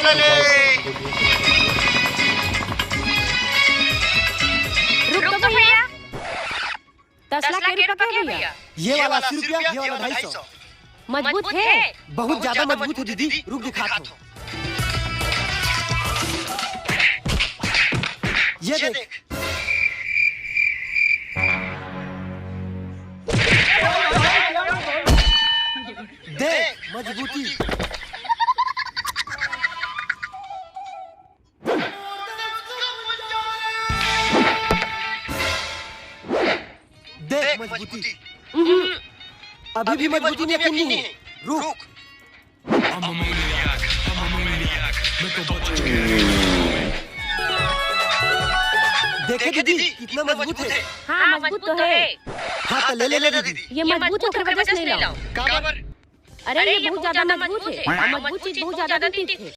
फैसला ले। रुक तो भैया, 10 लाख के रुपया क्या भैया? ये वाला 80 रुपया, ये वाला 250। मजबूत है, बहुत ज्यादा मजबूत है दीदी, रुक दिखाता हूँ। ये देख। देख मजबूती। देख मजबूती। अभी भी मजबूती में यकीन नहीं है। रुक। देखे दीदी कितना मजबूत है। हाँ मजबूत तो है। हाँ तो ले ले दीदी। ये मजबूत होकर वजह से नहीं लाओ। काबर? अरे ये बहुत ज्यादा मजबूत है, मजबूत चीज बहुत ज्यादा देती है।